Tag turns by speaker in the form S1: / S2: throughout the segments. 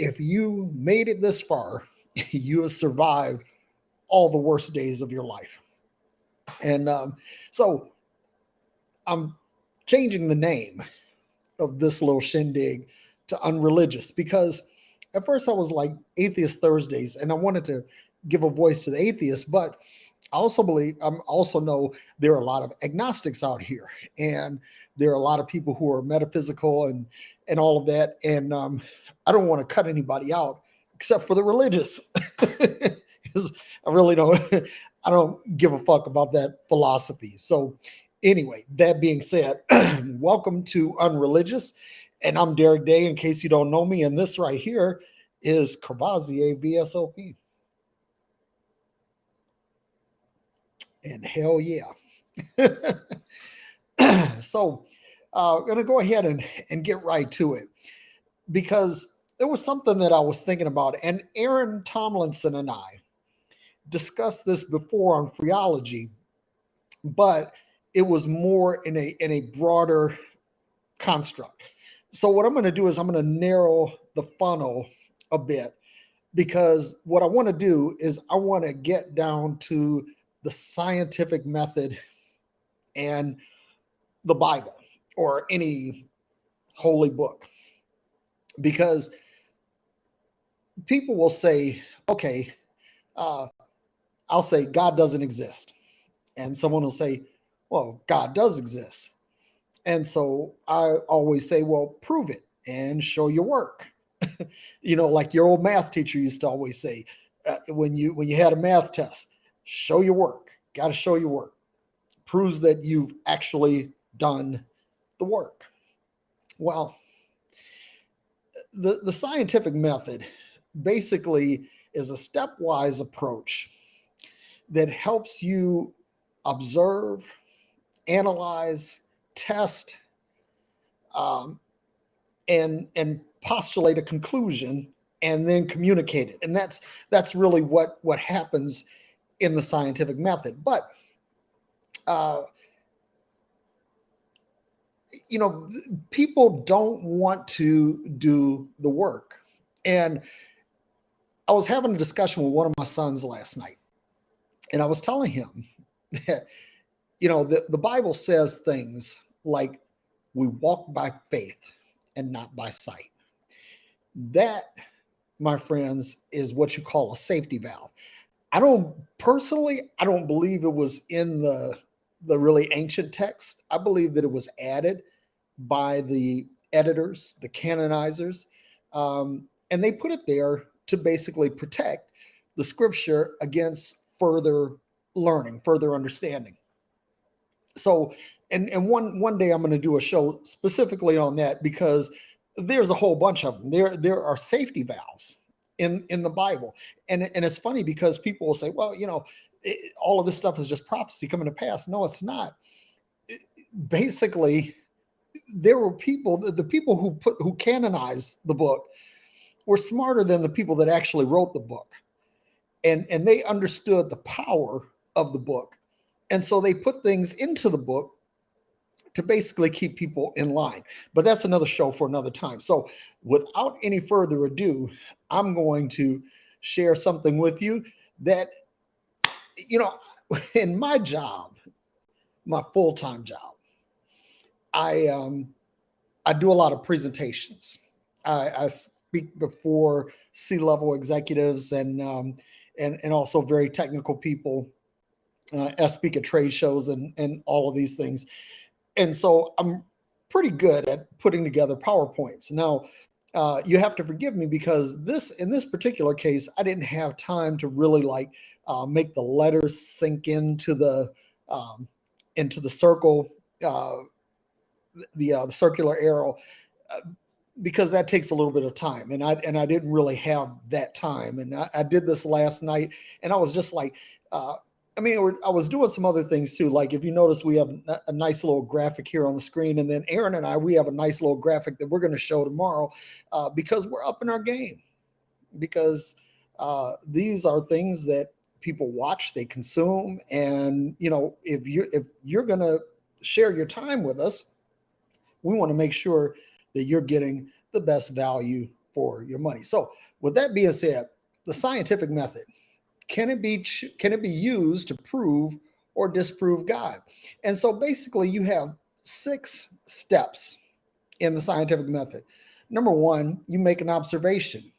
S1: if you made it this far, you have survived all the worst days of your life. And so I'm changing the name of this little shindig to Unreligious because at first I was like Atheist Thursdays and I wanted to give a voice to the atheists, but I also know there are a lot of agnostics out here, and there are a lot of people who are metaphysical and all of that. And I don't want to cut anybody out except for the religious. 'Cause I really don't. I don't give a fuck about that philosophy. So, anyway, that being said, welcome to Unreligious, and I'm Derrick Day. In case you don't know me, and this right here is Cavazier VSOP. And hell yeah. So I'm going to go ahead and get right to it because there was something that I was thinking about. And Aaron Tomlinson and I discussed this before on Phreology, but it was more in a broader construct. So what I'm going to do is I'm going to narrow the funnel a bit because what I want to do is I want to get down to the scientific method and the Bible or any holy book. Because people will say, okay, I'll say God doesn't exist. And someone will say, well, God does exist. And so I always say, well, prove it and show your work. Like your old math teacher used to always say, when you had a math test, show your work. Got to show your work. Proves that you've actually done the work. Well, the scientific method basically is a stepwise approach that helps you observe, analyze, test, and postulate a conclusion and then communicate it. And that's really what happens in the scientific method. But people don't want to do the work. And I was having a discussion with one of my sons last night, and I was telling him that, the Bible says things like we walk by faith and not by sight. That, my friends, is what you call a safety valve. I don't believe it was in the really ancient text. I believe that it was added by the editors, the canonizers, and they put it there to basically protect the scripture against further learning, further understanding. So, and one day I'm going to do a show specifically on that because there's a whole bunch of them. There are safety valves in the Bible, and it's funny because people will say, well, all of this stuff is just prophecy coming to pass. No, it's not. Basically, there were the people who canonized the book were smarter than the people that actually wrote the book, and they understood the power of the book, and so they put things into the book to basically keep people in line. But that's another show for another time. So without any further ado, I'm going to share something with you that, in my job, my full-time job, I do a lot of presentations. I speak before C-level executives and also very technical people. I speak at trade shows and all of these things. And so I'm pretty good at putting together PowerPoints. Now, you have to forgive me because in this particular case, I didn't have time to really make the letters sink into the circle, the circular arrow, because that takes a little bit of time, and I didn't really have that time. And I did this last night, and I was just like. I was doing some other things too. Like if you notice, we have a nice little graphic here on the screen. And then Aaron and we have a nice little graphic that we're going to show tomorrow because we're up in our game. Because these are things that people watch, they consume. And, if you're going to share your time with us, we want to make sure that you're getting the best value for your money. So with that being said, the scientific method, can it be used to prove or disprove God? And so basically you have 6 steps in the scientific method. Number 1, you make an observation.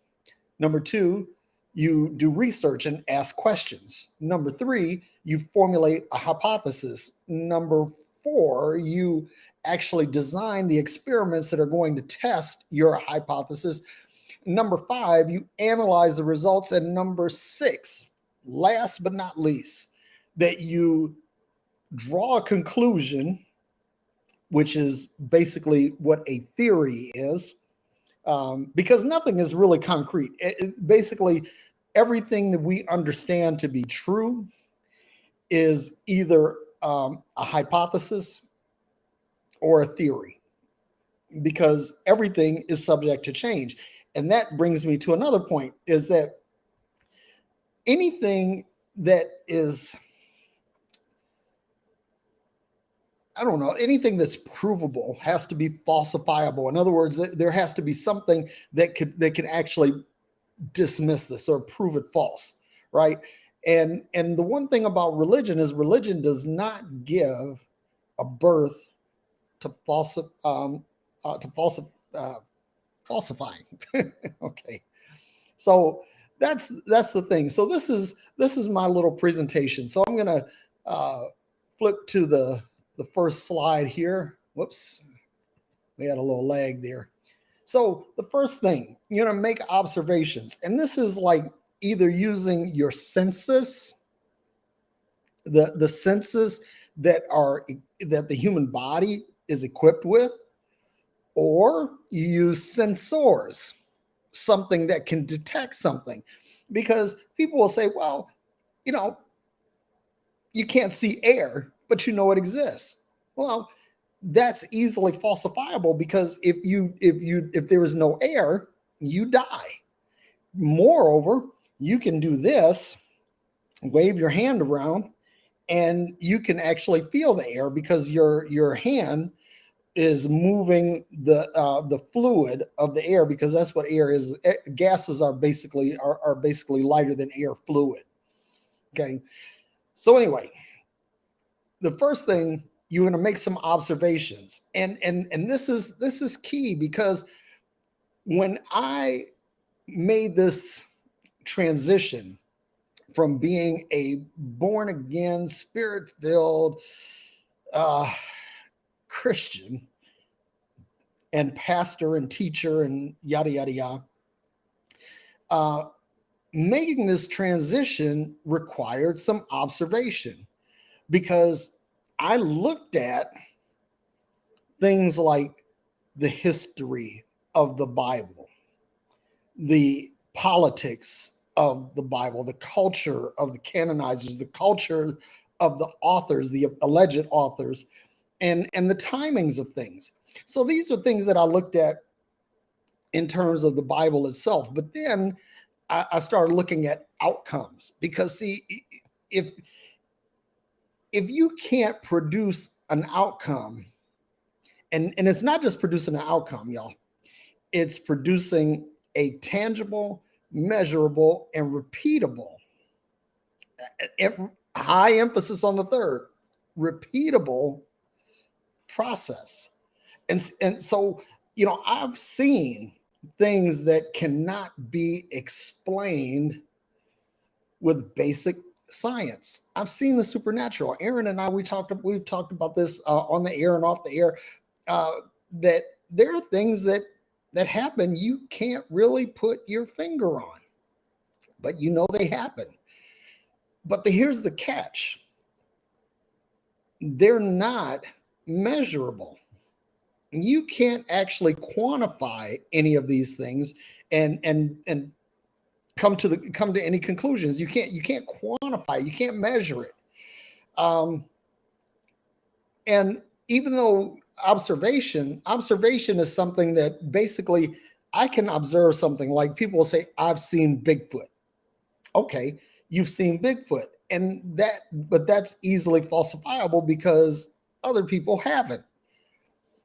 S1: Number 2, you do research and ask questions. Number 3, you formulate a hypothesis. Number 4, you actually design the experiments that are going to test your hypothesis. Number 5, you analyze the results. And number 6, last but not least, that you draw a conclusion, which is basically what a theory is, because nothing is really concrete. Basically, everything that we understand to be true is either a hypothesis or a theory, because everything is subject to change. And that brings me to another point, is that anything that is, I don't know, anything that's provable has to be falsifiable. In other words, there has to be something that can actually dismiss this or prove it false, right? And the one thing about religion is religion does not give a birth to falsifying. Okay, so that's the thing. So this is my little presentation. So I'm gonna flip to the first slide here. Whoops, we had a little lag there. So the first thing, you're gonna make observations, and this is like either using your senses, the senses that the human body is equipped with, or you use sensors, something that can detect something. Because people will say, well, you can't see air, but you know it exists. Well, that's easily falsifiable, because if there is no air, you die. Moreover, you can do this, wave your hand around, and you can actually feel the air, because your hand is moving the fluid of the air, because that's what air is. Gases are basically lighter than air fluid. Okay. So anyway, the first thing, you're going to make some observations, and this is key, because when I made this transition from being a born again, spirit filled Christian and pastor and teacher and yada yada yada, making this transition required some observation, because I looked at things like the history of the Bible, the politics of the Bible, the culture of the canonizers, the culture of the authors, the alleged authors, and the timings of things. So these are things that I looked at in terms of the Bible itself. But then I started looking at outcomes, because see, if you can't produce an outcome, and it's not just producing an outcome, y'all, it's producing a tangible, measurable, and repeatable, high emphasis on the third, repeatable process. And so, I've seen things that cannot be explained with basic science. I've seen the supernatural. Aaron and I, we've talked about this on the air and off the air, that there are things that happen you can't really put your finger on, but they happen. But here's the catch: they're not measurable. You can't actually quantify any of these things and come to any conclusions. You can't quantify, you can't measure it. And even though observation is something that basically I can observe something, like people will say, I've seen Bigfoot. Okay, you've seen Bigfoot, but that's easily falsifiable, because other people haven't.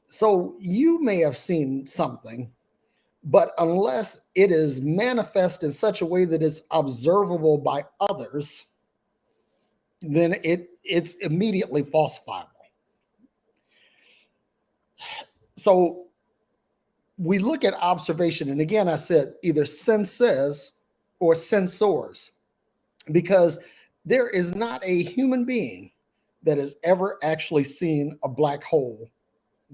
S1: So you may have seen something, But unless it is manifest in such a way that it's observable by others, then it's immediately falsifiable. So we look at observation, and again, I said either senses or sensors, because there is not a human being that has ever actually seen a black hole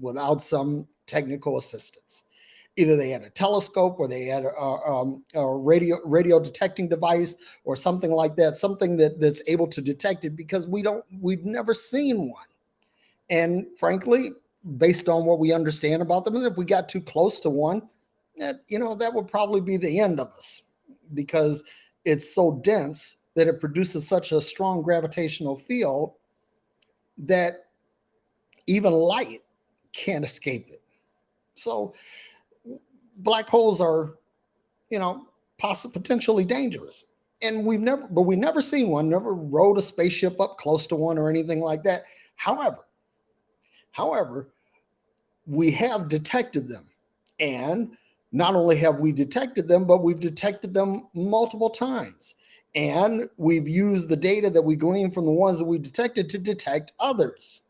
S1: without some technical assistance. Either they had a telescope or they had a radio detecting device or something like that, something that's able to detect it, because we've never seen one. And frankly, based on what we understand about them, and if we got too close to one, that would probably be the end of us, because it's so dense that it produces such a strong gravitational field that even light can't escape it. So black holes are, potentially dangerous. And we've never seen one, never rode a spaceship up close to one or anything like that. However, we have detected them. And not only have we detected them, but we've detected them multiple times. And we've used the data that we glean from the ones that we detected to detect others.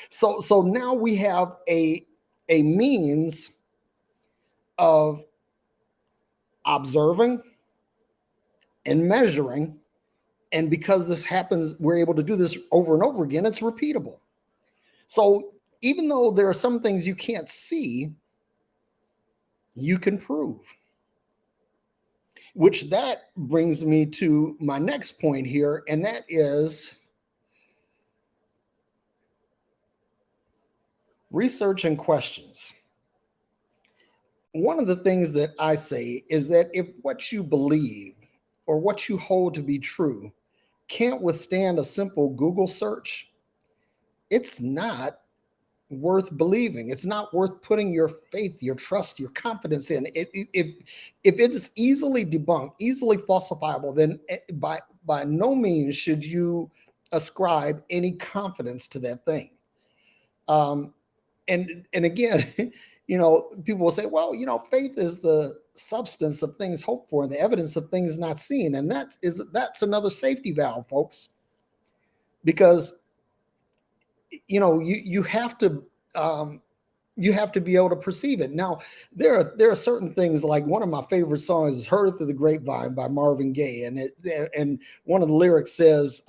S1: So now we have a means of observing and measuring. And because this happens, we're able to do this over and over again. It's repeatable. So even though there are some things you can't see, you can prove. Which that brings me to my next point here, and that is research and questions. One of the things that I say is that if what you believe or what you hold to be true can't withstand a simple Google search, it's not worth believing. It's not worth putting your faith, your trust, your confidence in. If it's easily debunked, easily falsifiable, then by no means should you ascribe any confidence to that thing. And again, people will say, well, faith is the substance of things hoped for and the evidence of things not seen, and that's another safety valve, folks, because you have to be able to perceive it. Now, there are certain things, like one of my favorite songs is "Heard It Through the Grapevine" by Marvin Gaye, and one of the lyrics says,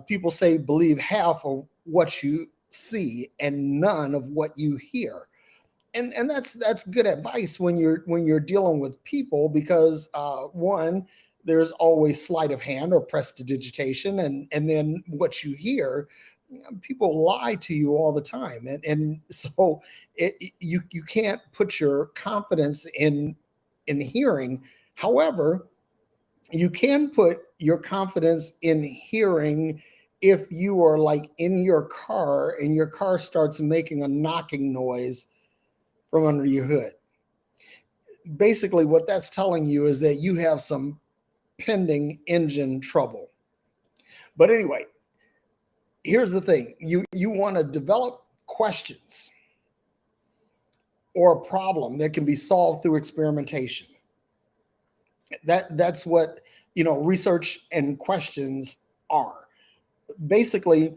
S1: "People say believe half of what you see and none of what you hear." And that's good advice when you're dealing with people, because one, there's always sleight of hand or prestidigitation, and then what you hear, people lie to you all the time, and so you can't put your confidence in hearing. However, you can put your confidence in hearing if you are like in your car and your car starts making a knocking noise from under your hood. Basically, what that's telling you is that you have some pending engine trouble. But anyway, here's the thing. You want to develop questions or a problem that can be solved through experimentation. That's what, research and questions are. Basically,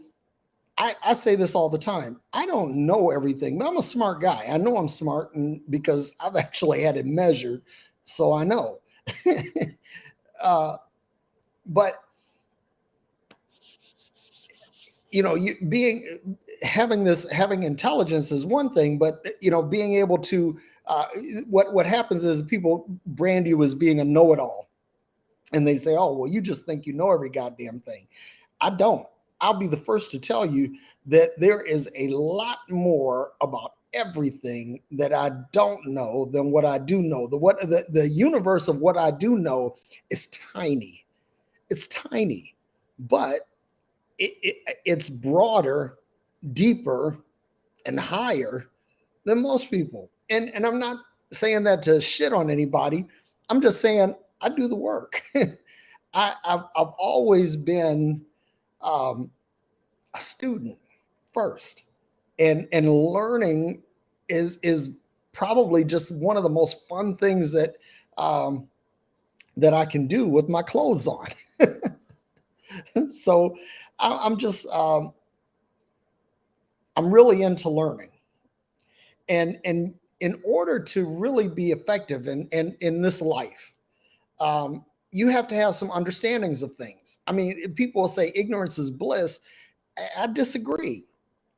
S1: I say this all the time. I don't know everything, but I'm a smart guy. I know I'm smart, and because I've actually had it measured, so I know. But having intelligence is one thing, but being able to what happens is people brand you as being a know-it-all, and they say, "Oh, well, you just think you know every goddamn thing." I don't. I'll be the first to tell you that there is a lot more about everything that I don't know than what I do know. The universe of what I do know is tiny. It's tiny, but it's broader, deeper, and higher than most people. And I'm not saying that to shit on anybody. I'm just saying I do the work. I've always been a student first, and learning is probably just one of the most fun things that that I can do with my clothes on. So I'm just I'm really into learning, and in order to really be effective in this life, you have to have some understandings of things. I mean, people will say ignorance is bliss. I disagree.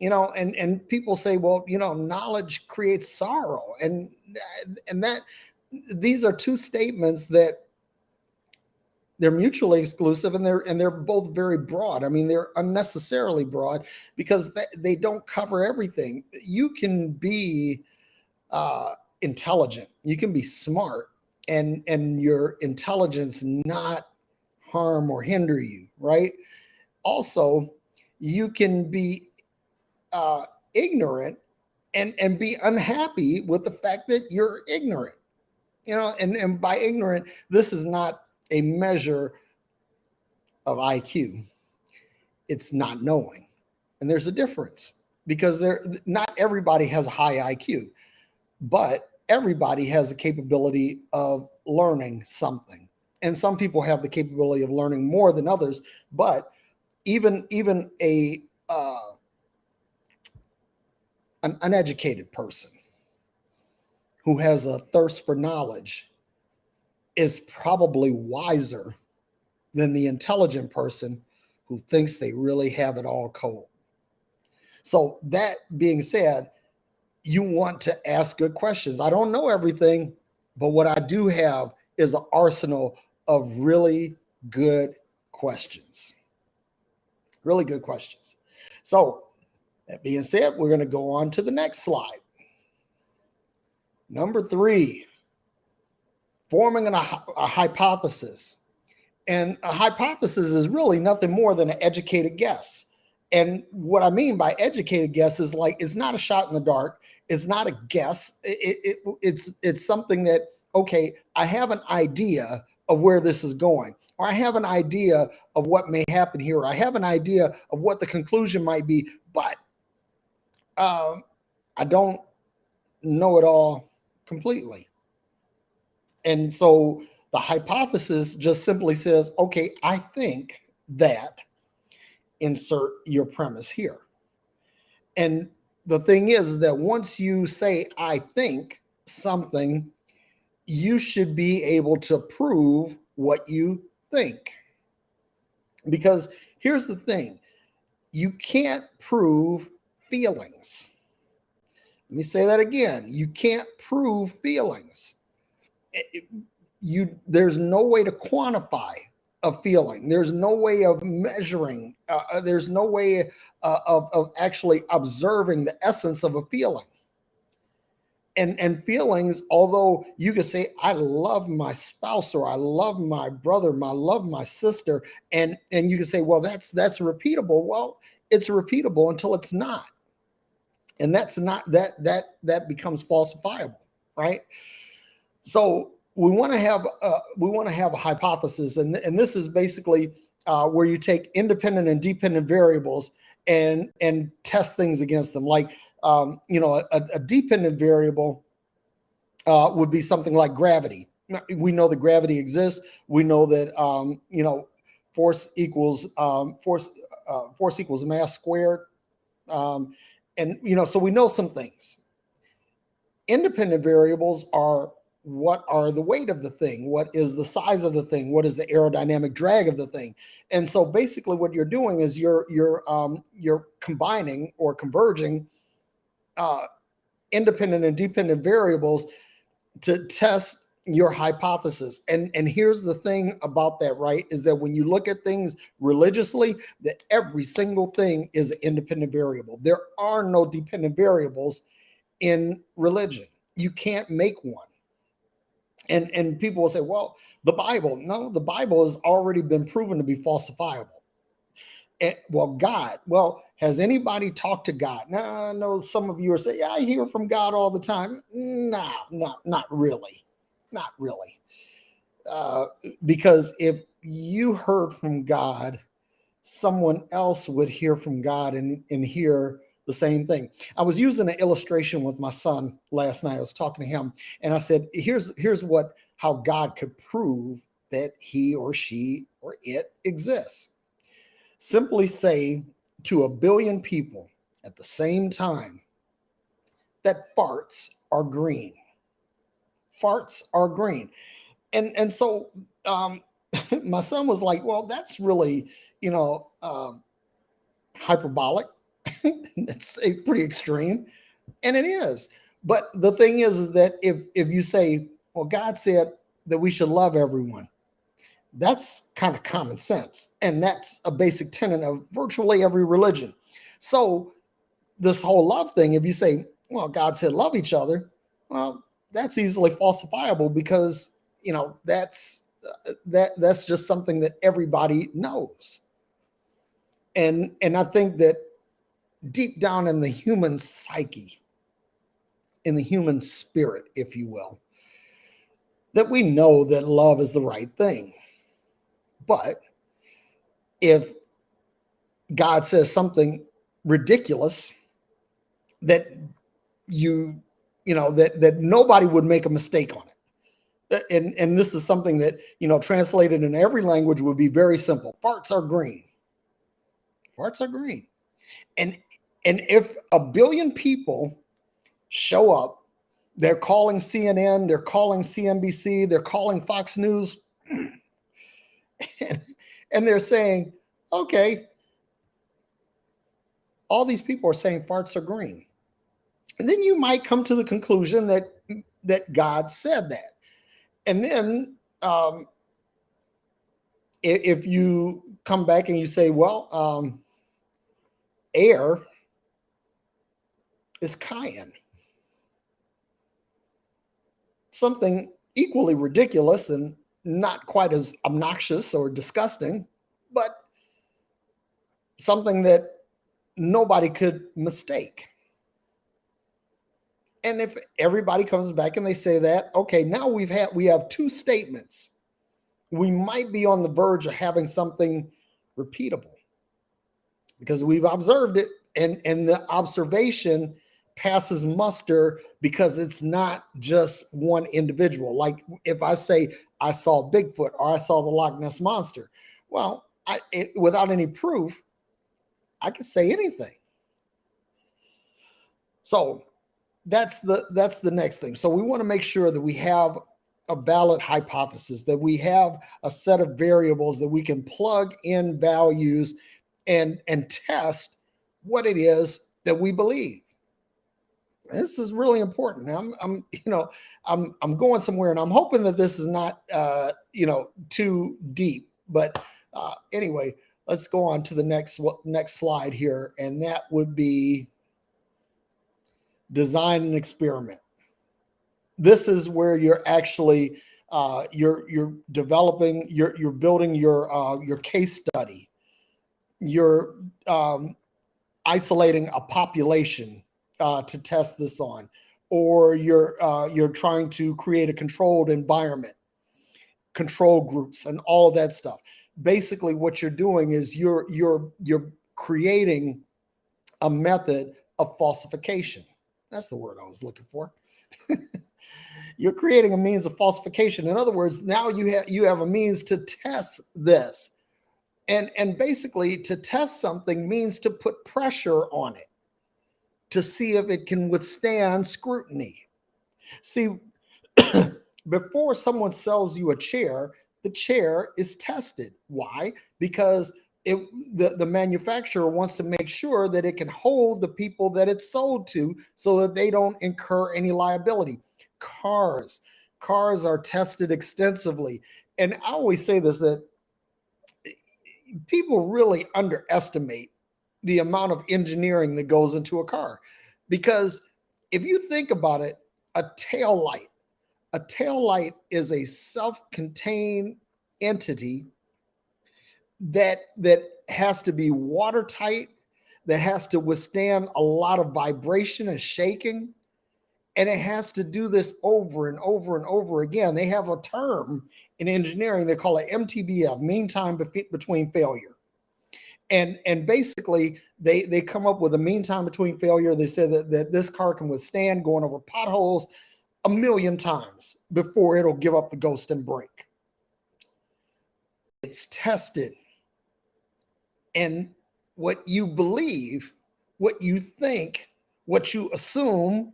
S1: And people say, well, knowledge creates sorrow, and that these are two statements that they're mutually exclusive, and they're both very broad. I mean, they're unnecessarily broad because they don't cover everything. You can be intelligent, you can be smart, and your intelligence not harm or hinder you, right? Also, you can be ignorant and be unhappy with the fact that you're ignorant. And by ignorant, this is not a measure of IQ. It's not knowing. And there's a difference, because not everybody has a high IQ, but everybody has the capability of learning something. And some people have the capability of learning more than others, but even an uneducated person who has a thirst for knowledge is probably wiser than the intelligent person who thinks they really have it all cold. So that being said, you want to ask good questions. I don't know everything, but what I do have is an arsenal of really good questions. Really good questions. So that being said, we're going to go on to the next slide. Number 3, forming a hypothesis. And a hypothesis is really nothing more than an educated guess. And what I mean by educated guess is, like, it's not a shot in the dark. It's not a guess. It's something that, okay, I have an idea of where this is going, or I have an idea of what may happen here, or I have an idea of what the conclusion might be, but I don't know it all completely. And so the hypothesis just simply says, okay, I think that, insert your premise here. And the thing is that once you say, I think something, you should be able to prove what you think. Because here's the thing, you can't prove feelings. Let me say that again. You can't prove feelings. There's no way to quantify a feeling. There's no way of measuring. There's no way of actually observing the essence of a feeling. And feelings, although you could say, I love my spouse, or I love my brother, I love my sister, and you can say, well, that's repeatable. Well, it's repeatable until it's not. And that's not that becomes falsifiable, right? So we want to have a hypothesis, and this is basically where you take independent and dependent variables and test things against them. Like a dependent variable would be something like gravity. We know that gravity exists. We know that force equals mass squared. So we know some things. Independent variables are, what are the weight of the thing? What is the size of the thing? What is the aerodynamic drag of the thing? And so basically what you're doing is you're combining or converging independent and dependent variables to test your hypothesis. And here's the thing about that, right? Is that when you look at things religiously, that every single thing is an independent variable. There are no dependent variables in religion. You can't make one. And people will say, well, the Bible. No, the Bible has already been proven to be falsifiable. God. Well, has anybody talked to God? No, I know some of you are saying, yeah, I hear from God all the time. No, not really. Not really. Because if you heard from God, someone else would hear from God and hear the same thing. I was using an illustration with my son last night. I was talking to him, and I said, here's how God could prove that he or she or it exists. Simply say to a billion people at the same time that farts are green. Farts are green. And so my son was like, well, that's really, hyperbolic. It's pretty extreme. And it is. But the thing is that if you say, well, God said that we should love everyone, that's kind of common sense. And that's a basic tenet of virtually every religion. So this whole love thing, if you say, well, God said love each other, well, that's easily falsifiable because, that's just something that everybody knows. And I think that deep down in the human psyche, in the human spirit, if you will, that we know that love is the right thing. But if God says something ridiculous that that nobody would make a mistake on it. And this is something that, translated in every language would be very simple. Farts are green. Farts are green. And if a billion people show up, they're calling CNN, they're calling CNBC, they're calling Fox News, and they're saying, okay, all these people are saying farts are green. And then you might come to the conclusion that God said that. And then if you come back and you say, well, air is cayenne. Something equally ridiculous and not quite as obnoxious or disgusting, but something that nobody could mistake. And if everybody comes back and they say that, okay, now we have two statements. We might be on the verge of having something repeatable because we've observed it, and the observation passes muster because it's not just one individual. Like if I say I saw Bigfoot or I saw the Loch Ness Monster, well, without any proof, I could say anything. So that's the next thing. So we want to make sure that we have a valid hypothesis, that we have a set of variables that we can plug in values and test what it is that we believe. This is really important. I'm going somewhere, and I'm hoping that this is not too deep. But anyway, let's go on to the next slide here, and that would be design and experiment. This is where you're actually you're developing, you're building your case study. You're isolating a population to test this on, or you're trying to create a controlled environment, control groups, and all of that stuff. Basically, what you're doing is you're creating a method of falsification. That's the word I was looking for. You're creating a means of falsification. In other words, now you have a means to test this. And basically, to test something means to put pressure on it to see if it can withstand scrutiny. See, before someone sells you a chair, the chair is tested. Why? Because the manufacturer wants to make sure that it can hold the people that it's sold to so that they don't incur any liability. Cars are tested extensively. And I always say this, that people really underestimate the amount of engineering that goes into a car. Because if you think about it, a tail light is a self-contained entity that has to be watertight, that has to withstand a lot of vibration and shaking, and it has to do this over and over and over again. They have a term in engineering, they call it MTBF, mean time between failure. And basically they come up with a mean time between failure. They say that this car can withstand going over potholes 1,000,000 times before it'll give up the ghost and break. It's tested. And what you believe, what you think, what you assume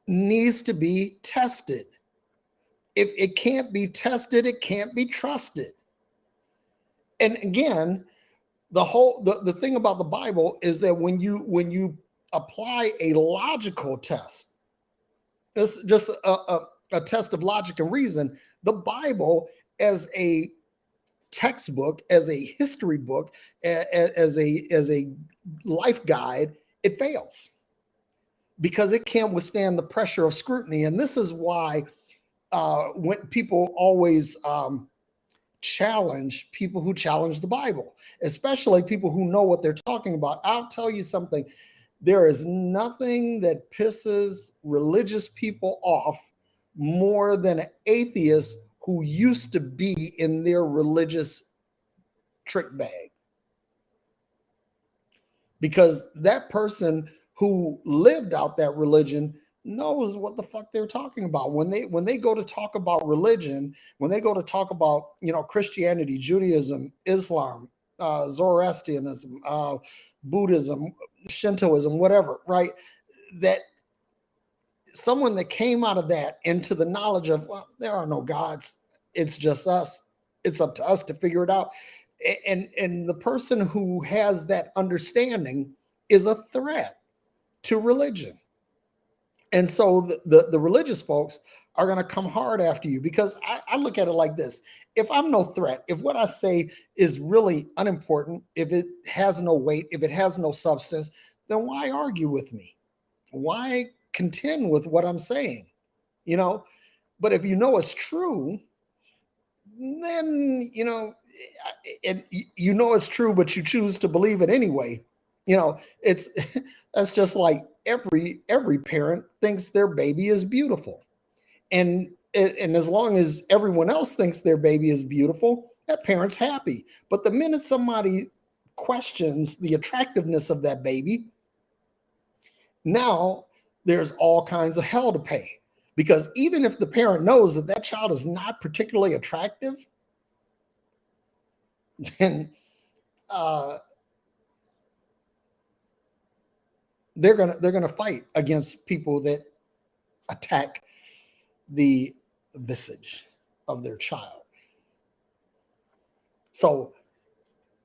S1: needs to be tested. If it can't be tested, it can't be trusted. And again, the thing about the Bible is that when you apply a logical test, it's just a test of logic and reason, the Bible as a textbook, as a history book, as a life guide, it fails because it can't withstand the pressure of scrutiny. And this is why when people always challenge people who challenge the Bible, especially people who know what they're talking about. I'll tell you something. There is nothing that pisses religious people off more than an atheist who used to be in their religious trick bag. Because that person who lived out that religion knows what the fuck they're talking about. When they go to talk about religion, when they go to talk about, Christianity, Judaism, Islam, Zoroastrianism, Buddhism, Shintoism, whatever, right? That someone that came out of that into the knowledge of, well, there are no gods. It's just us. It's up to us to figure it out. And the person who has that understanding is a threat to religion. And so the religious folks are going to come hard after you, because I look at it like this. If I'm no threat, if what I say is really unimportant, if it has no weight, if it has no substance, then why argue with me? Why contend with what I'm saying? But if you know it's true, then, and it's true, but you choose to believe it anyway. It's that's just like every parent thinks their baby is beautiful. And as long as everyone else thinks their baby is beautiful, that parent's happy. But the minute somebody questions the attractiveness of that baby, now there's all kinds of hell to pay. Because even if the parent knows that that child is not particularly attractive, then they're gonna fight against people that attack the visage of their child. So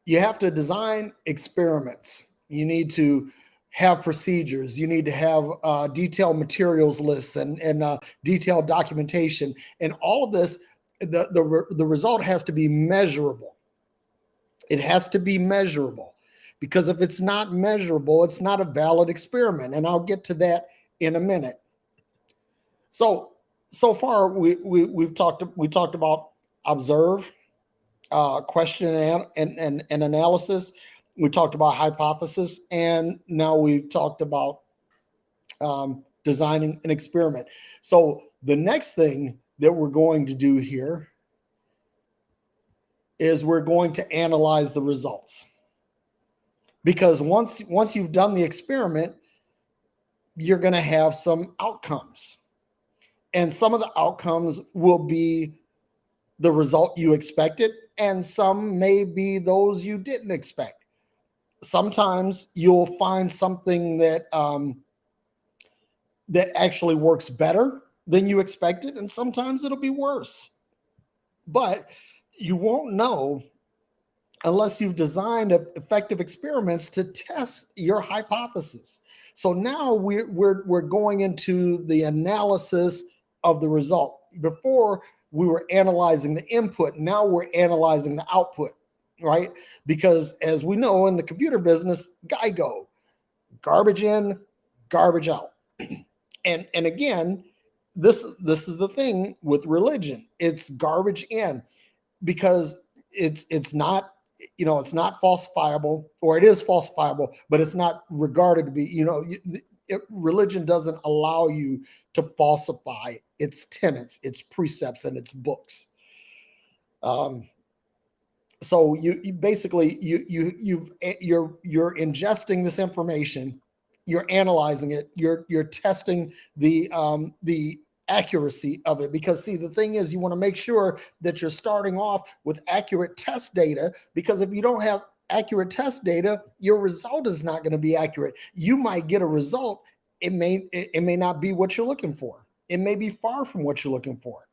S1: you have to design experiments. You need to have procedures. You need to have detailed materials lists and detailed documentation. And all of this, the result has to be measurable. It has to be measurable, because if it's not measurable, it's not a valid experiment. And I'll get to that in a minute. So far we talked about observe, question and analysis. We talked about hypothesis, and now we've talked about designing an experiment. So the next thing that we're going to do here is we're going to analyze the results. Because once you've done the experiment, you're going to have some outcomes. And some of the outcomes will be the result you expected, and some may be those you didn't expect. Sometimes you'll find something that actually works better than you expected, and sometimes it'll be worse. But you won't know unless you've designed effective experiments to test your hypothesis. So now we're going into the analysis of the result. Before, we were analyzing the input. Now we're analyzing the output, right? Because as we know in the computer business, GIGO, garbage in, garbage out. And again, this is the thing with religion. It's garbage in, because it's not, it's not falsifiable, or it is falsifiable, but it's not regarded to be, religion doesn't allow you to falsify its tenets, its precepts, and its books. So you basically you're ingesting this information, you're analyzing it, you're testing the accuracy of it, because see, the thing is, you want to make sure that you're starting off with accurate test data, because if you don't have accurate test data, your result is not going to be accurate. You might get a result, it may not be what you're looking for, it may be far from what you're looking for.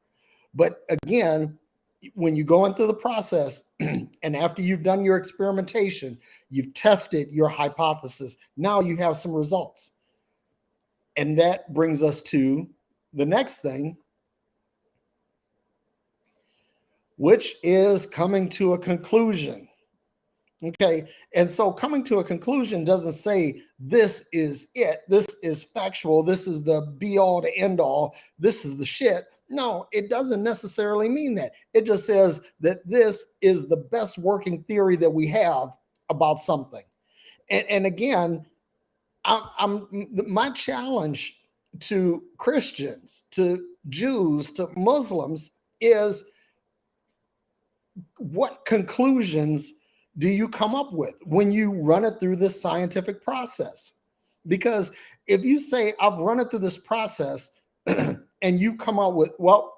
S1: But again, when you go into the process and after you've done your experimentation, you've tested your hypothesis, now you have some results. And that brings us to the next thing, which is coming to a conclusion. Okay. And so coming to a conclusion doesn't say this is it, this is factual, this is the be all to end all, this is the shit. No, it doesn't necessarily mean that. It just says that this is the best working theory that we have about something. And again, my challenge to Christians, to Jews, to Muslims is, what conclusions do you come up with when you run it through this scientific process? Because if you say, I've run it through this process and you come up with, well,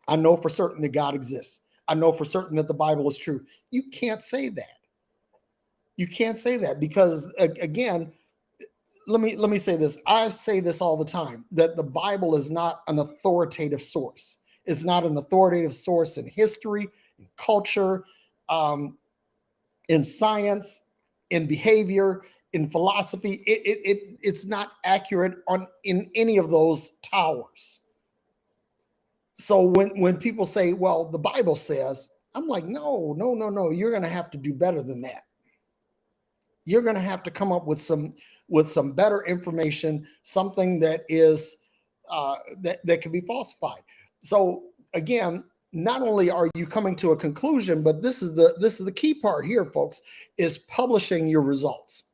S1: I know for certain that God exists, I know for certain that the Bible is true. You can't say that. You can't say that, because again, let me say this. I say this all the time, that the Bible is not an authoritative source. It's not an authoritative source in history, in culture, in science, in behavior, in philosophy. It's not accurate in any of those towers. So when people say, well, the Bible says, I'm like, no. You're going to have to do better than that. You're going to have to come up with some better information, something that is that can be falsified. So again, not only are you coming to a conclusion, but this is the key part here, folks, is publishing your results.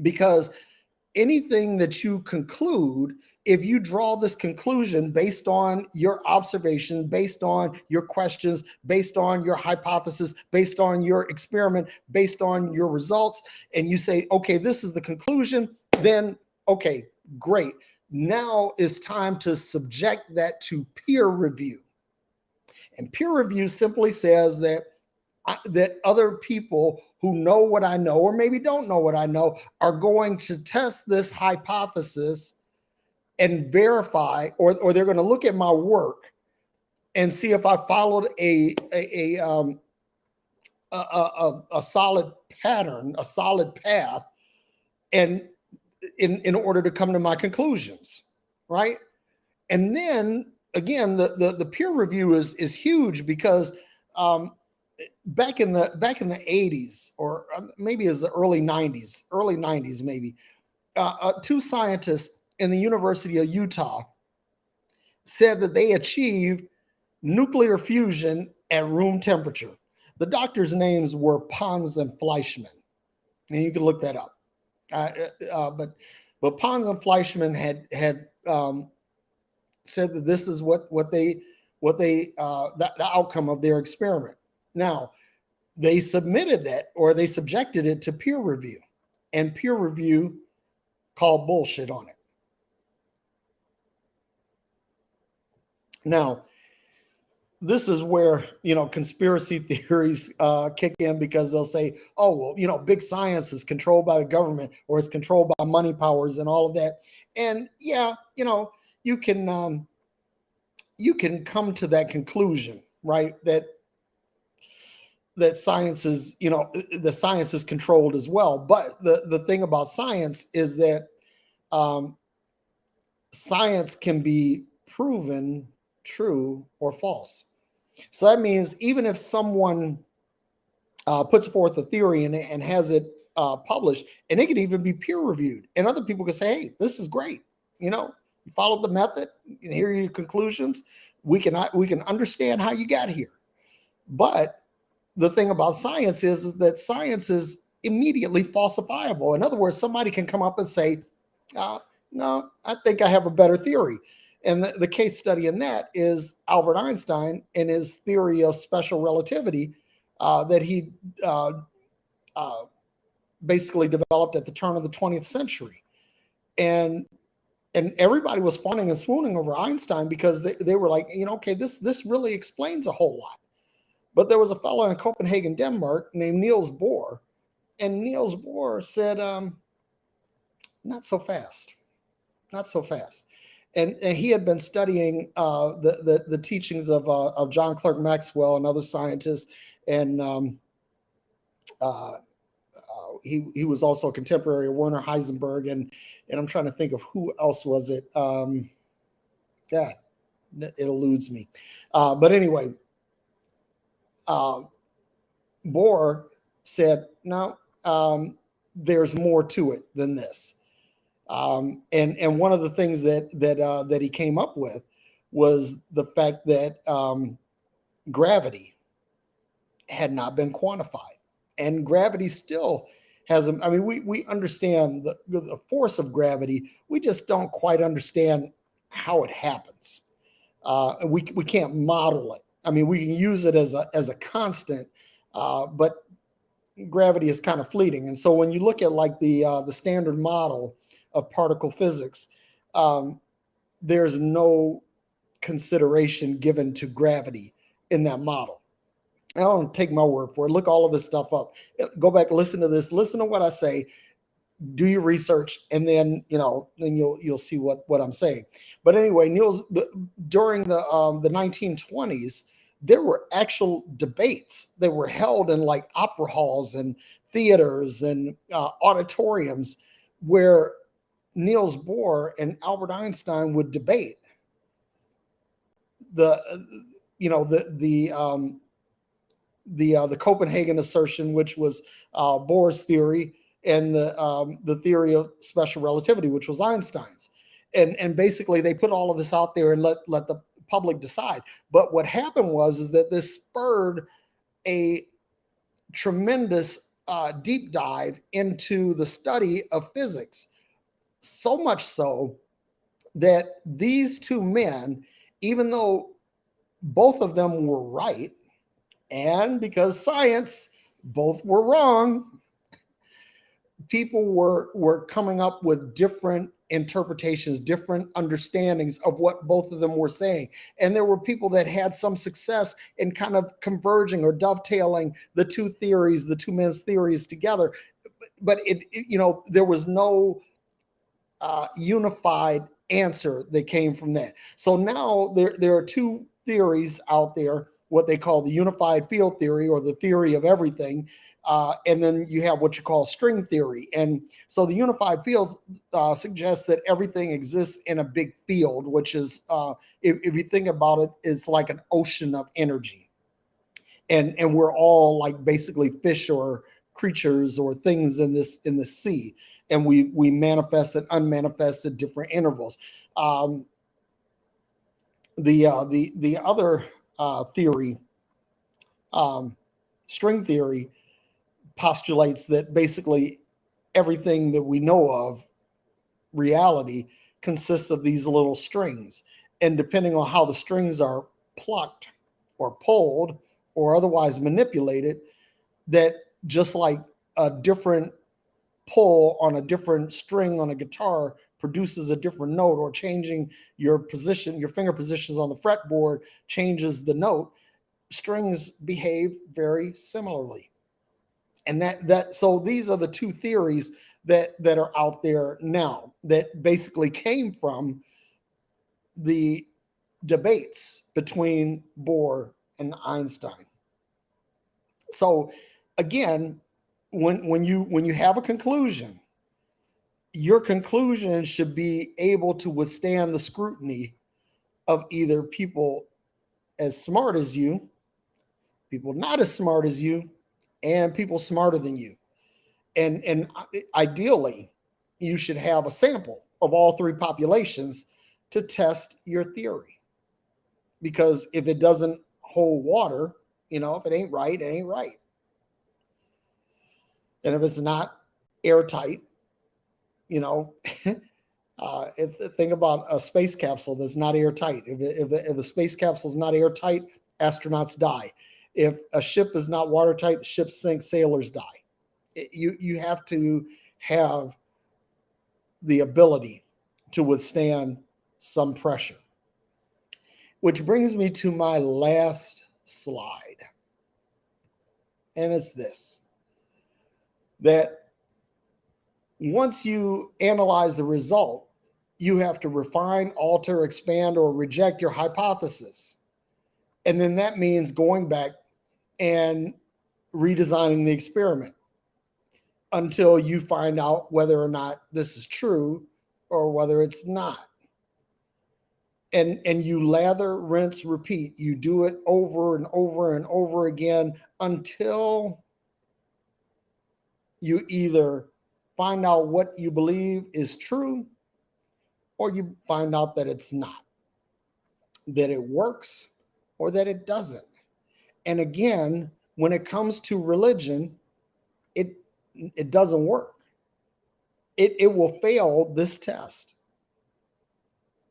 S1: Because anything that you conclude, if you draw this conclusion based on your observation, based on your questions, based on your hypothesis, based on your experiment, based on your results, and you say, okay, this is the conclusion, then okay, great. Now it's time to subject that to peer review. And peer review simply says that other people who know what I know, or maybe don't know what I know, are going to test this hypothesis and verify, or they're going to look at my work and see if I followed a solid pattern, a solid path, and in order to come to my conclusions, right? And then again, the peer review is huge, because back in the 80s, or maybe as the early 90s maybe, two scientists in the University of Utah said that they achieved nuclear fusion at room temperature. The doctors' names were Pons and Fleischmann, and you can look that up. But Pons and Fleischmann had said that this is the outcome of their experiment. Now, they submitted that, or they subjected it to peer review, and peer review called bullshit on it. Now, this is where, conspiracy theories kick in, because they'll say, oh, well, big science is controlled by the government, or it's controlled by money powers and all of that. And yeah, you can come to that conclusion, right? That science is, the science is controlled as well. But the thing about science is that science can be proven true or false. So that means even if someone puts forth a theory and has it published, and it can even be peer reviewed, and other people can say, hey, this is great. You followed the method, here are your conclusions. We can understand how you got here. But the thing about science is that science is immediately falsifiable. In other words, somebody can come up and say, no, I think I have a better theory. And the case study in that is Albert Einstein and his theory of special relativity. that he uh, basically developed at the turn of the 20th century. And everybody was fawning and swooning over Einstein because they were like, okay, this really explains a whole lot. But there was a fellow in Copenhagen, Denmark, named Niels Bohr, and Niels Bohr said, not so fast, not so fast. And he had been studying the teachings of John Clerk Maxwell and other scientists, and he was also a contemporary of Werner Heisenberg, and I'm trying to think of who else was it. Yeah, it eludes me. But anyway, Bohr said, no, there's more to it than this. And one of the things that he came up with was the fact that gravity had not been quantified, and gravity still has. I mean, we understand the force of gravity. We just don't quite understand how it happens. We can't model it. I mean, we can use it as a constant, but gravity is kind of fleeting. And so when you look at like the standard model of particle physics, there's no consideration given to gravity in that model. I don't take my word for it. Look all of this stuff up. Go back, listen to this, listen to what I say, do your research, and then then you'll see what I'm saying. But anyway, Niels, during the 1920s, there were actual debates that were held in like opera halls and theaters and auditoriums where Niels Bohr and Albert Einstein would debate the Copenhagen assertion, which was Bohr's theory, and the theory of special relativity, which was Einstein's. And basically they put all of this out there and let the public decide. But what happened was that this spurred a tremendous deep dive into the study of physics. So much so that these two men, even though both of them were right, and because science, both were wrong, people were coming up with different interpretations, different understandings of what both of them were saying. And there were people that had some success in kind of converging or dovetailing the two theories, the two men's theories together. But there was no unified answer that came from that. So now there are two theories out there, what they call the unified field theory, or the theory of everything. And then you have what you call string theory. And so the unified field suggests that everything exists in a big field, which is, if you think about it, it's like an ocean of energy. And we're all like basically fish or creatures or things in the sea. And we manifest and unmanifest at different intervals. The other theory, string theory, postulates that basically everything that we know of reality consists of these little strings. And depending on how the strings are plucked or pulled or otherwise manipulated, that just like a different pull on a different string on a guitar produces a different note, or changing your position, your finger positions on the fretboard changes the note, strings behave very similarly. And so these are the two theories that are out there now that basically came from the debates between Bohr and Einstein. So again, when you have a conclusion, your conclusion should be able to withstand the scrutiny of either people as smart as you, people not as smart as you, and people smarter than you. And ideally, you should have a sample of all three populations to test your theory. Because if it doesn't hold water, if it ain't right, it ain't right. And if it's not airtight, think about a space capsule that's not airtight. If a space capsule is not airtight, astronauts die. If a ship is not watertight, the ship sinks, sailors die. You have to have the ability to withstand some pressure. Which brings me to my last slide. And it's this, that once you analyze the result, you have to refine, alter, expand, or reject your hypothesis. And then that means going back and redesigning the experiment until you find out whether or not this is true or whether it's not. And you lather, rinse, repeat. You do it over and over and over again until you either find out what you believe is true or you find out that it's not, that it works or that it doesn't. And again, when it comes to religion, it doesn't work. It will fail this test.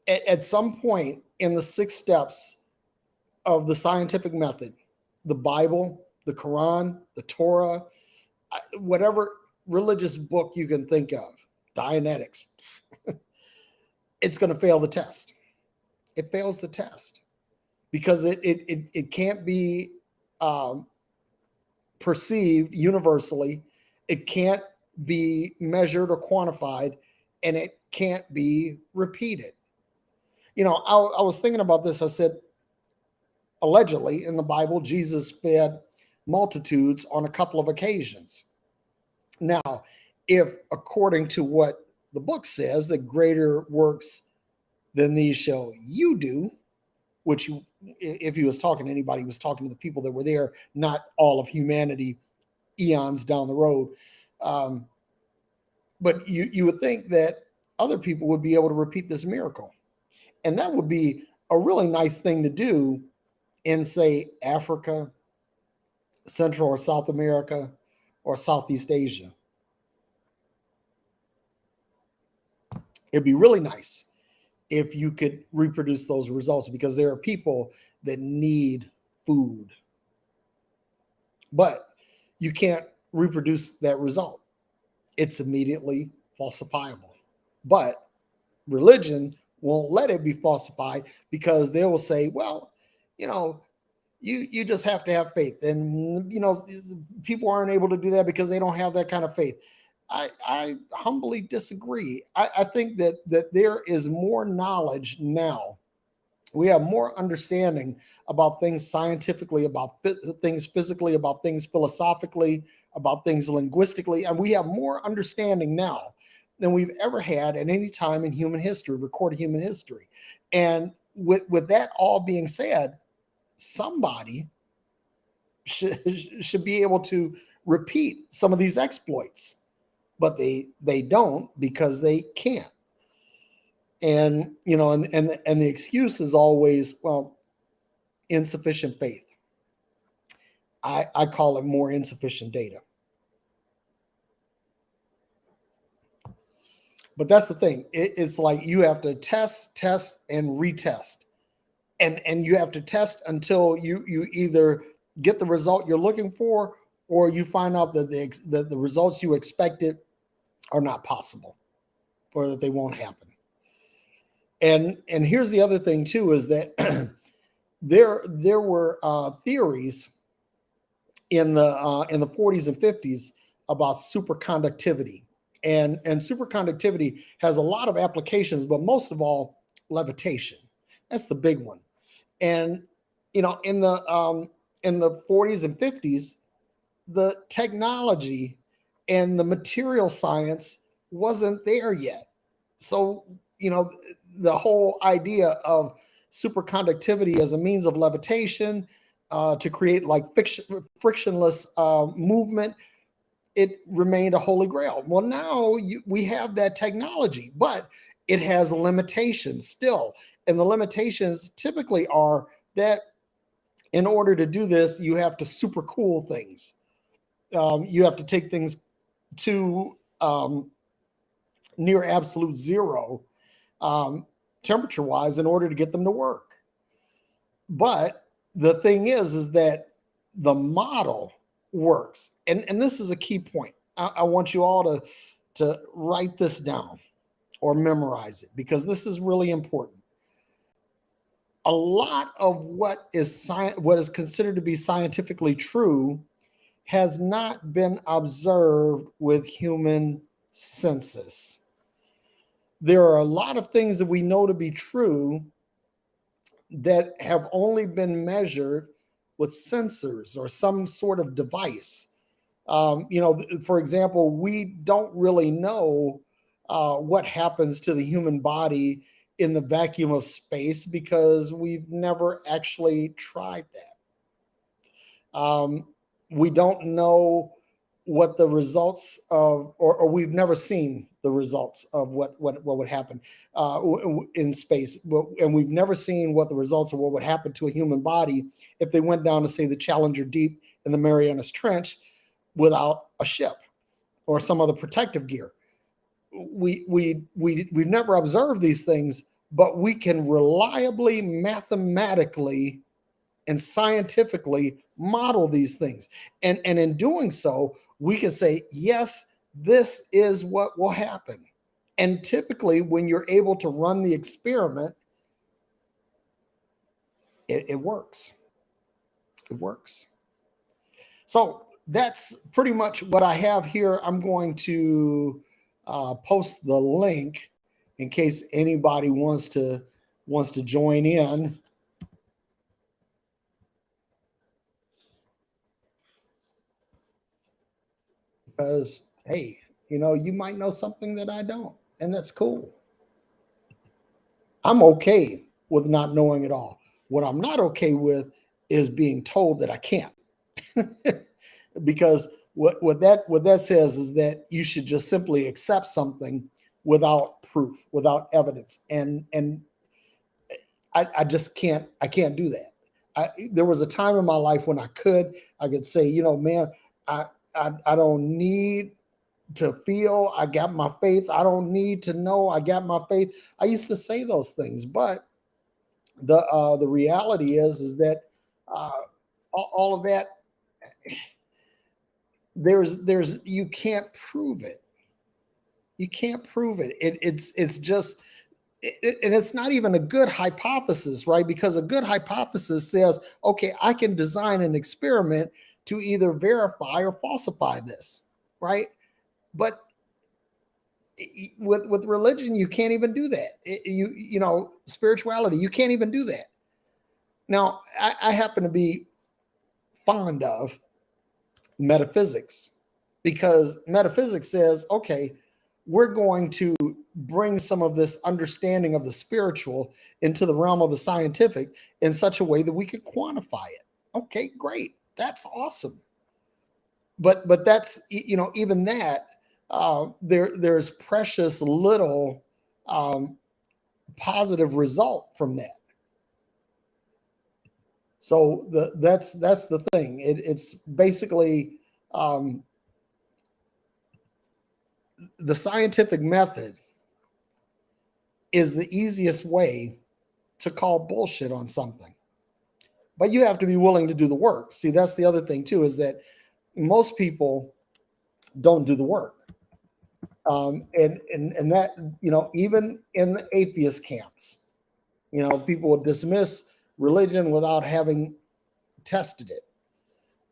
S1: At some point in the 6 steps of the scientific method, the Bible, the Quran, the Torah, whatever religious book you can think of, Dianetics, it's going to fail the test. It fails the test because it can't be perceived universally. It can't be measured or quantified, and it can't be repeated. You know, I was thinking about this. I said, allegedly in the Bible, Jesus fed multitudes on a couple of occasions. Now, if according to what the book says, that greater works than these shall you do, which if he was talking to anybody, he was talking to the people that were there, not all of humanity eons down the road. But you would think that other people would be able to repeat this miracle. And that would be a really nice thing to do in, say, Africa, Central or South America, or Southeast Asia. It'd be really nice if you could reproduce those results, because there are people that need food. But you can't reproduce that result. It's immediately falsifiable. But religion won't let it be falsified, because they will say, well, you know, you just have to have faith. And, you know, people aren't able to do that because they don't have that kind of faith. I humbly disagree. I think that there is more knowledge now. We have more understanding about things scientifically, about things physically, about things philosophically, about things linguistically. And we have more understanding now than we've ever had at any time in human history, recorded human history. And with that all being said, somebody should be able to repeat some of these exploits, but they don't, because they can't. And, you know, and the excuse is always, well, insufficient faith. I call it more insufficient data. But that's the thing. It's like you have to test, and retest. And you have to test until you either get the result you're looking for, or you find out that the results you expected are not possible, or that they won't happen. And here's the other thing too, is that there were theories in the 40s and 50s about superconductivity. And superconductivity has a lot of applications, but most of all, levitation. That's the big one. And, you know, in the 40s and 50s, the technology and the material science wasn't there yet. So, you know, the whole idea of superconductivity as a means of levitation to create like frictionless movement, it remained a holy grail. Well, now we have that technology, but it has limitations still. And the limitations typically are that in order to do this, you have to super cool things. You have to take things to near absolute zero temperature-wise in order to get them to work. But the thing is that the model works. And this is a key point. I want you all to write this down or memorize it, because this is really important. A lot of what is considered to be scientifically true has not been observed with human senses. There are a lot of things that we know to be true that have only been measured with sensors or some sort of device. For example, we don't really know what happens to the human body in the vacuum of space, because we've never actually tried that. We don't know what the results of, or we've never seen the results of what would happen in space, and we've never seen what the results of what would happen to a human body if they went down to, say, the Challenger Deep in the Marianas Trench without a ship or some other protective gear. We've never observed these things, but we can reliably, mathematically, and scientifically model these things. And in doing so, we can say, yes, this is what will happen. And typically, when you're able to run the experiment, it works. It works. So that's pretty much what I have here. I'm going to post the link in case anybody wants to join in. Because, hey, you might know something that I don't, and that's cool. I'm okay with not knowing it all. What I'm not okay with is being told that I can't. Because what that says is that you should just simply accept something without proof, without evidence. And I just can't do that. There was a time in my life when I could say, man, I don't need to feel, I got my faith. I don't need to know, I got my faith. I used to say those things, but the reality is that all of that, there's you can't prove it. You can't prove it. It's just, and it's not even a good hypothesis, right? Because a good hypothesis says, okay, I can design an experiment to either verify or falsify this, right? But with religion, you can't even do that. Spirituality, you can't even do that. Now, I happen to be fond of metaphysics, because metaphysics says, okay, we're going to bring some of this understanding of the spiritual into the realm of the scientific in such a way that we could quantify it. Okay, great. That's awesome. But that's, even that, there's precious little positive result from that. So that's the thing. It's basically the scientific method is the easiest way to call bullshit on something. But you have to be willing to do the work. See, that's the other thing too, is that most people don't do the work. And that, even in the atheist camps, people will dismiss religion without having tested it.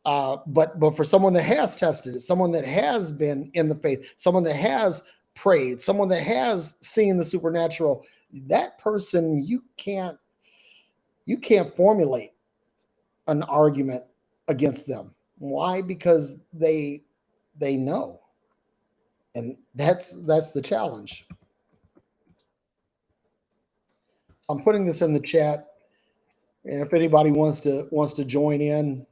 S1: But for someone that has tested it, someone that has been in the faith, someone that has prayed, someone that has seen the supernatural, that person, you can't formulate an argument against them. Why? Because they know. And that's the challenge. I'm putting this in the chat, and if anybody wants to join in,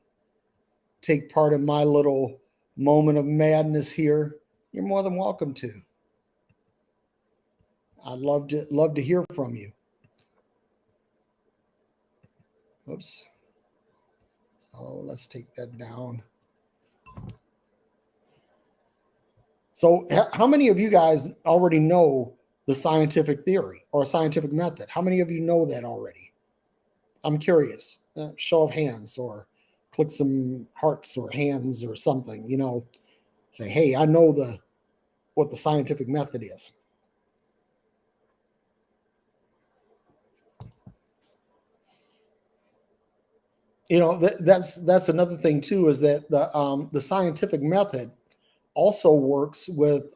S1: take part in my little moment of madness here, you're more than welcome to. I'd love to hear from you. Oops. So let's take that down. So how many of you guys already know the scientific theory or scientific method? How many of you know that already? I'm curious. Show of hands or click some hearts or hands or something, say, hey, I know what the scientific method is. That's another thing too, is that the scientific method also works with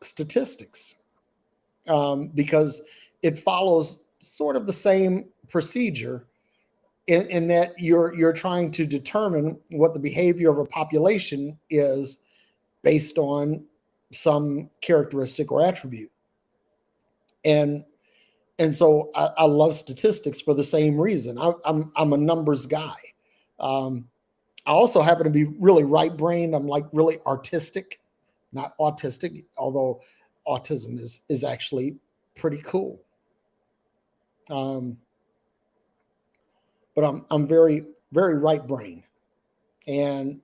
S1: statistics, because it follows sort of the same procedure in that you're trying to determine what the behavior of a population is based on some characteristic or attribute. And so I love statistics for the same reason. I'm a numbers guy. I also happen to be really right-brained. I'm like really artistic, not autistic, although autism is actually pretty cool. But I'm very, very right-brained, and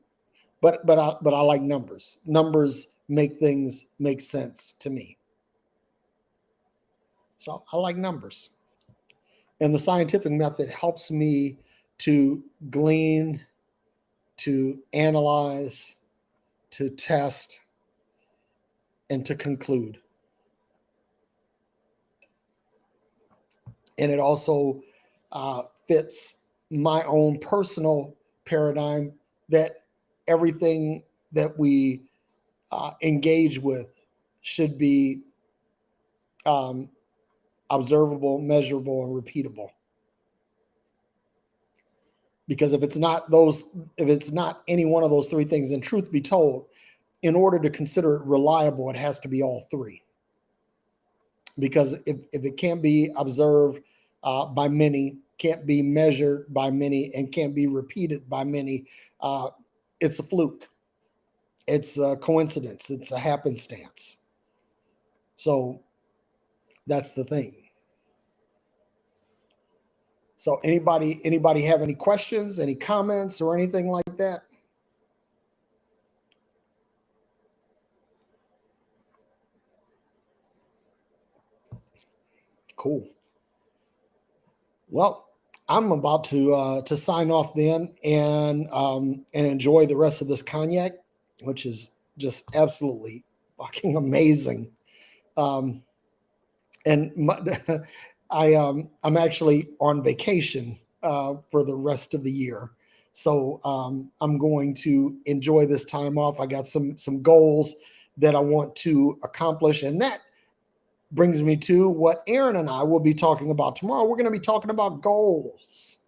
S1: but I like numbers. Numbers make things make sense to me. So I like numbers. And the scientific method helps me to glean, to analyze, to test, and to conclude. And it also fits my own personal paradigm that everything that we engage with should be observable, measurable, and repeatable. Because if it's not any one of those three things, then truth be told, in order to consider it reliable, it has to be all three. Because if it can't be observed by many, can't be measured by many, and can't be repeated by many, it's a fluke. It's a coincidence. It's a happenstance. So that's the thing. So anybody have any questions, any comments, or anything like that? Cool. Well, I'm about to sign off then, and enjoy the rest of this cognac, which is just absolutely fucking amazing. And I'm actually on vacation for the rest of the year, so I'm going to enjoy this time off. I got some goals that I want to accomplish, and that brings me to what Aaron and I will be talking about tomorrow. We're going to be talking about goals,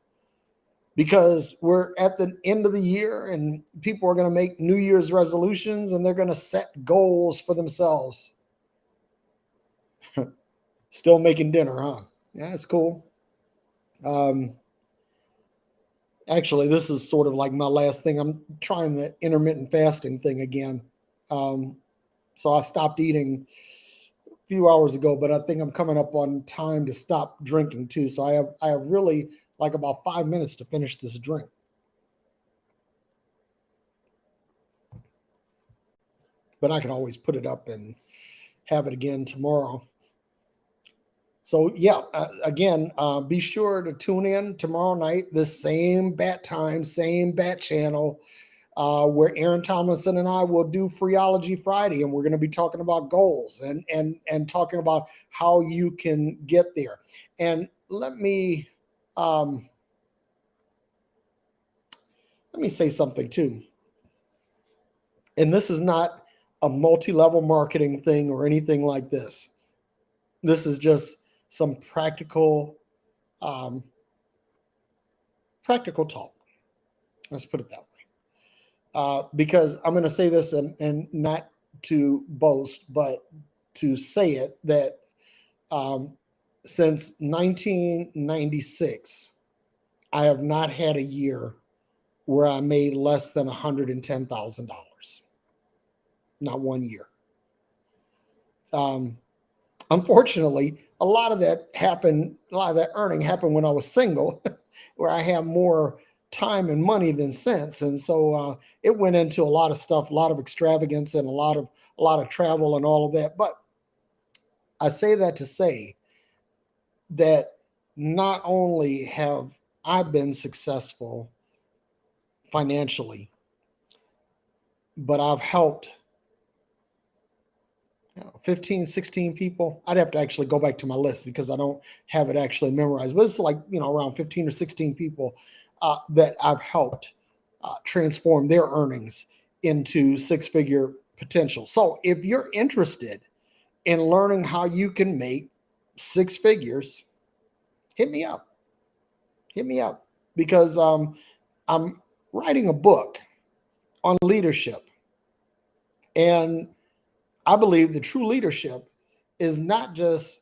S1: because we're at the end of the year and people are going to make New Year's resolutions and they're going to set goals for themselves. Still making dinner, huh? Yeah, that's cool. Actually, this is sort of like my last thing. I'm trying the intermittent fasting thing again. So I stopped eating a few hours ago, but I think I'm coming up on time to stop drinking too. So I have really like about 5 minutes to finish this drink. But I can always put it up and have it again tomorrow. So yeah, again, be sure to tune in tomorrow night, this same bat time, same bat channel, where Aaron Tomlinson and I will do Freeology Friday, and we're going to be talking about goals and talking about how you can get there. And let me say something too. And this is not a multi-level marketing thing or anything like this. This is just some practical talk. Let's put it that way. Because I'm going to say this, and not to boast, but to say it, that since 1996, I have not had a year where I made less than $110,000. Not one year. Unfortunately, a lot of that earning happened when I was single, where I had more time and money than sense, and so it went into a lot of stuff, a lot of extravagance, and a lot of travel and all of that. But I say that to say that not only have I been successful financially, but I've helped 15, 16 people. I'd have to actually go back to my list because I don't have it actually memorized, but it's like, around 15 or 16 people that I've helped transform their earnings into six-figure potential. So if you're interested in learning how you can make six figures, hit me up. Hit me up because I'm writing a book on leadership. And I believe the true leadership is not just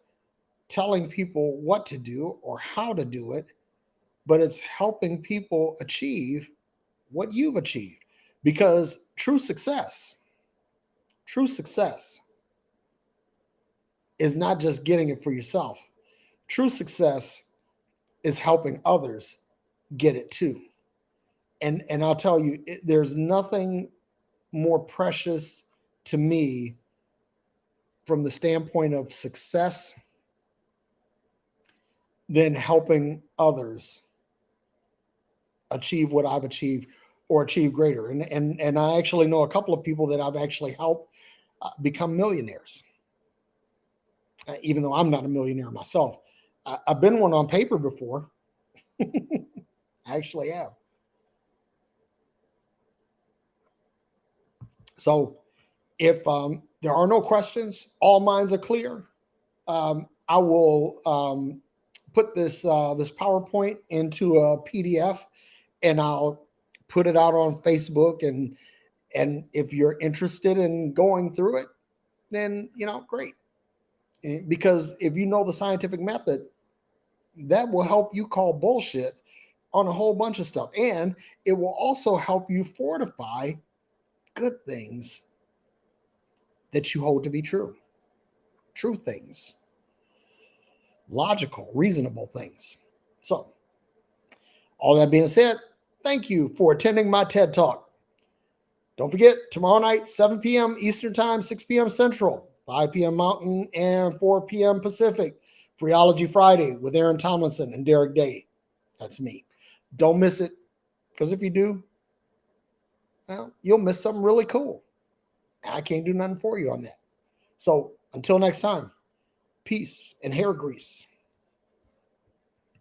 S1: telling people what to do or how to do it, but it's helping people achieve what you've achieved. Because true success is not just getting it for yourself. True success is helping others get it too. And I'll tell you, there's nothing more precious to me from the standpoint of success than helping others achieve what I've achieved or achieve greater. And I actually know a couple of people that I've actually helped become millionaires, even though I'm not a millionaire myself. I've been one on paper before. I actually have. So if there are no questions, all minds are clear, I will put this PowerPoint into a PDF, and I'll put it out on Facebook. And if you're interested in going through it, then great. Because if you know the scientific method, that will help you call bullshit on a whole bunch of stuff, and it will also help you fortify good things that you hold to be true things, logical, reasonable things. So, all that being said, thank you for attending my TED Talk. Don't forget, tomorrow night, 7 p.m. Eastern Time, 6 p.m. Central, 5 p.m. Mountain, and 4 p.m. Pacific, Phreology Friday with Aaron Tomlinson and Derrick Day. That's me. Don't miss it, because if you do, well, you'll miss something really cool. I can't do nothing for you on that. So, until next time, peace and hair grease.